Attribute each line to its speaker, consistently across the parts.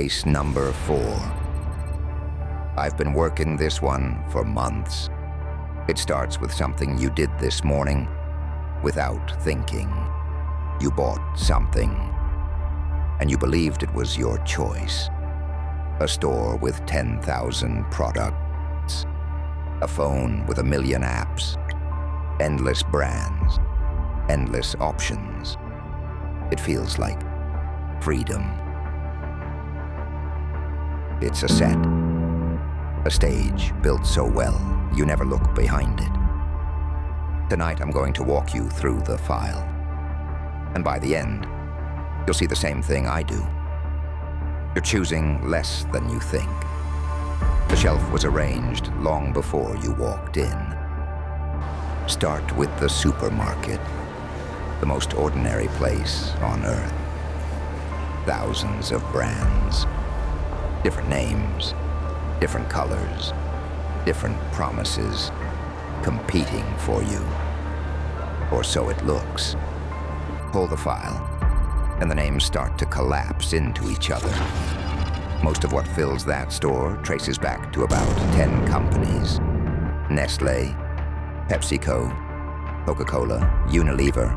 Speaker 1: Case number 4. I've been working this one for months. It starts with something you did this morning without thinking. You bought something, and you believed it was your choice. A store with 10,000 products. A phone with 1 million apps. Endless brands. Endless options. It feels like freedom. It's a set. A stage built so well, you never look behind it. Tonight I'm going to walk you through the file. And by the end, you'll see the same thing I do. You're choosing less than you think. The shelf was arranged long before you walked in. Start with the supermarket, the most ordinary place on earth. Thousands of brands, different names, different colors, different promises, competing for you. Or so it looks. Pull the file, and the names start to collapse into each other. Most of what fills that store traces back to about 10 companies. Nestlé, PepsiCo, Coca-Cola, Unilever,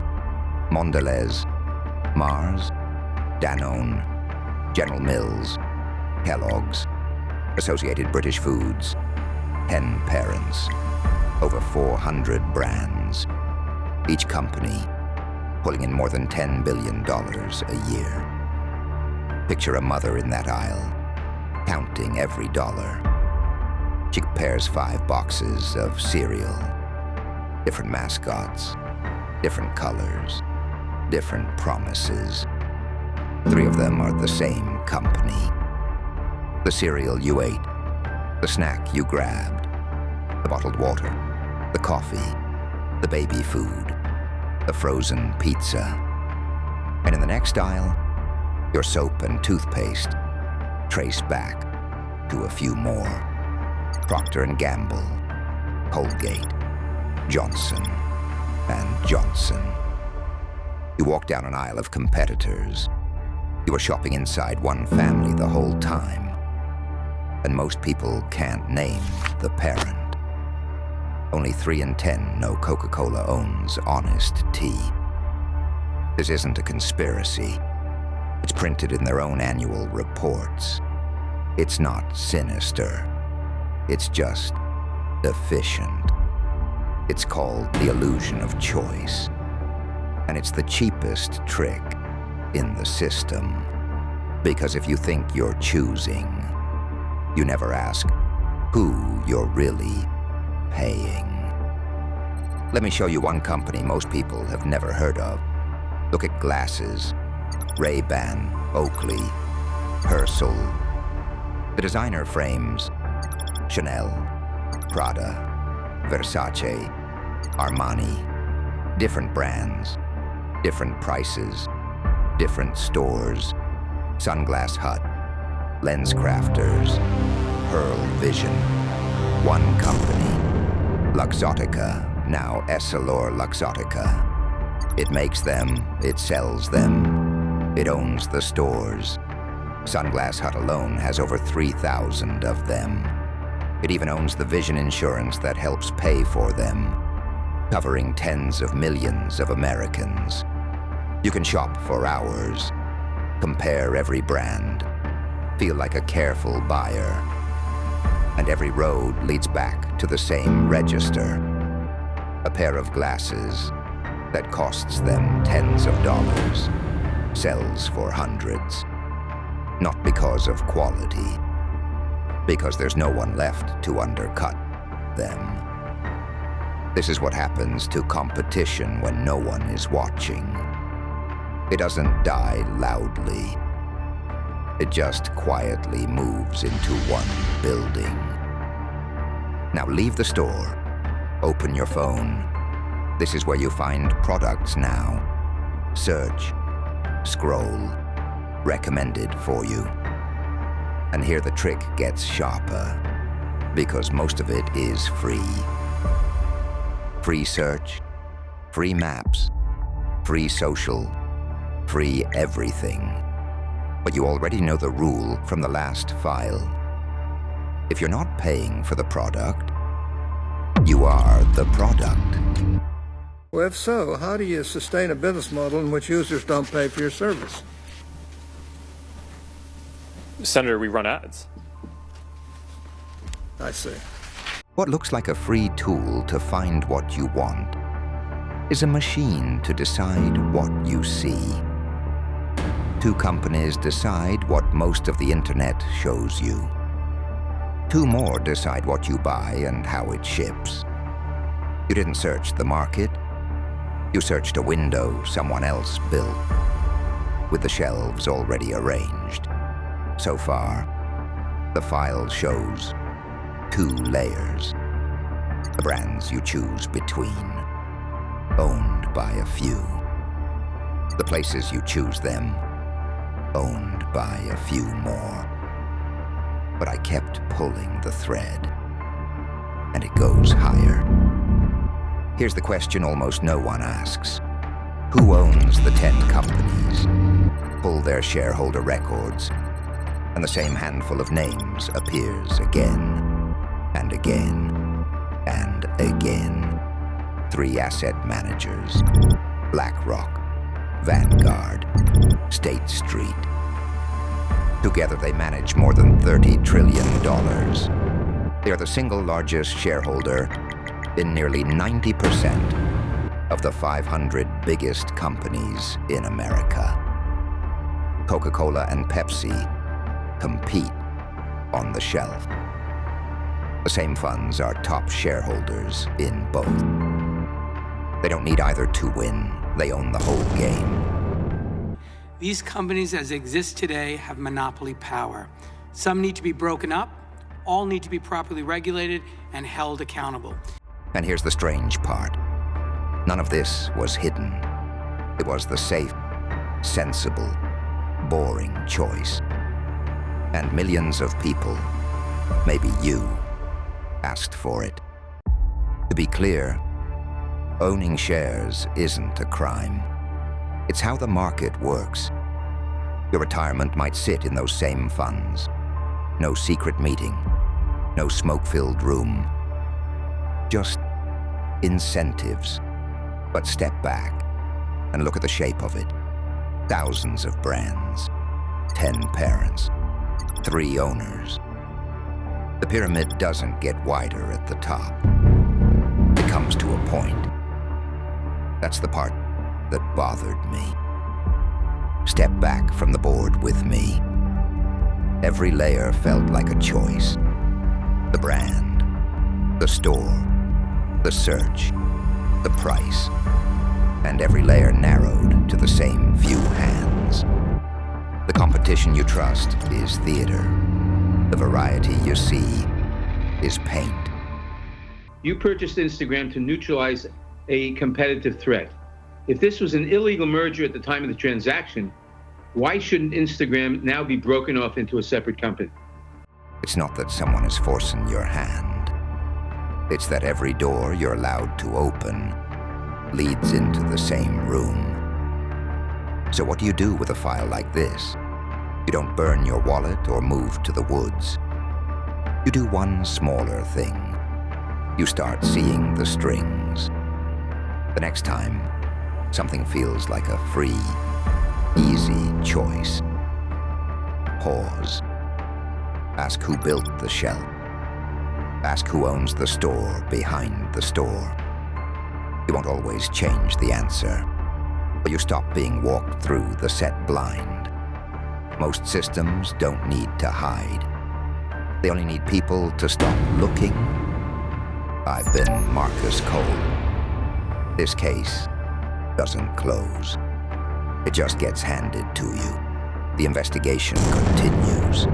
Speaker 1: Mondelez, Mars, Danone, General Mills, Kellogg's, Associated British Foods, 10 parents, over 400 brands, each company pulling in more than $10 billion a year. Picture a mother in that aisle, counting every dollar. She compares 5 boxes of cereal, different mascots, different colors, different promises. 3 of them are the same company. The cereal you ate, the snack you grabbed, the bottled water, the coffee, the baby food, the frozen pizza. And in the next aisle, your soap and toothpaste trace back to a few more. Procter & Gamble, Colgate, Johnson & Johnson. You walk down an aisle of competitors. You are shopping inside one family the whole time. And most people can't name the parent. Only 3 in 10 know Coca-Cola owns Honest Tea. This isn't a conspiracy. It's printed in their own annual reports. It's not sinister. It's just efficient. It's called the illusion of choice. And it's the cheapest trick in the system. Because if you think you're choosing, you never ask who you're really paying. Let me show you one company most people have never heard of. Look at glasses. Ray-Ban, Oakley, Persil. The designer frames Chanel, Prada, Versace, Armani. Different brands, different prices, different stores. Sunglass Hut, LensCrafters, Pearl Vision. One company, Luxottica, now EssilorLuxottica. It makes them, it sells them, it owns the stores. Sunglass Hut alone has over 3,000 of them. It even owns the vision insurance that helps pay for them, covering tens of millions of Americans. You can shop for hours, compare every brand, feel like a careful buyer. And every road leads back to the same register. A pair of glasses that costs them tens of dollars, sells for hundreds. Not because of quality, because there's no one left to undercut them. This is what happens to competition when no one is watching. It doesn't die loudly. It just quietly moves into one building. Now leave the store. Open your phone. This is where you find products now. Search, scroll, recommended for you. And here the trick gets sharper, because most of it is free. Free search, free maps, free social, free everything. But you already know the rule from the last file. If you're not paying for the product, you are the product.
Speaker 2: Well, if so, how do you sustain a business model in which users don't pay for your service?
Speaker 3: Senator, we run ads.
Speaker 2: I see.
Speaker 1: What looks like a free tool to find what you want is a machine to decide what you see. Two companies decide what most of the internet shows you. Two more decide what you buy and how it ships. You didn't search the market. You searched a window someone else built, with the shelves already arranged. So far, the file shows 2 layers. The brands you choose between, owned by a few. The places you choose them, owned by a few more. But I kept pulling the thread, and it goes higher. Here's the question almost no one asks. Who owns the 10 companies? Pull their shareholder records, and the same handful of names appears again, and again, and again. 3 asset managers: BlackRock, Vanguard, State Street. Together they manage more than $30 trillion. They are the single largest shareholder in nearly 90% of the 500 biggest companies in America. Coca-Cola and Pepsi compete on the shelf. The same funds are top shareholders in both. They don't need either to win. They own the whole game.
Speaker 4: These companies as they exist today have monopoly power. Some need to be broken up, all need to be properly regulated and held accountable.
Speaker 1: And here's the strange part. None of this was hidden. It was the safe, sensible, boring choice. And millions of people, maybe you, asked for it. To be clear, owning shares isn't a crime. It's how the market works. Your retirement might sit in those same funds. No secret meeting, no smoke-filled room. Just incentives. But step back and look at the shape of it. Thousands of brands, 10 parents, 3 owners. The pyramid doesn't get wider at the top. It comes to a point. That's the part that bothered me. Step back from the board with me. Every layer felt like a choice. The brand, the store, the search, the price, and every layer narrowed to the same few hands. The competition you trust is theater. The variety you see is paint.
Speaker 5: You purchased Instagram to neutralize a competitive threat. If this was an illegal merger at the time of the transaction, why shouldn't Instagram now be broken off into a separate company?
Speaker 1: It's not that someone is forcing your hand. It's that every door you're allowed to open leads into the same room. So what do you do with a file like this? You don't burn your wallet or move to the woods. You do one smaller thing. You start seeing the strings. The next time, something feels like a free, easy choice. Pause. Ask who built the shelf. Ask who owns the store behind the store. You won't always change the answer, but you stop being walked through the set blind. Most systems don't need to hide. They only need people to stop looking. I've been Marcus Cole. This case doesn't close. It just gets handed to you. The investigation continues.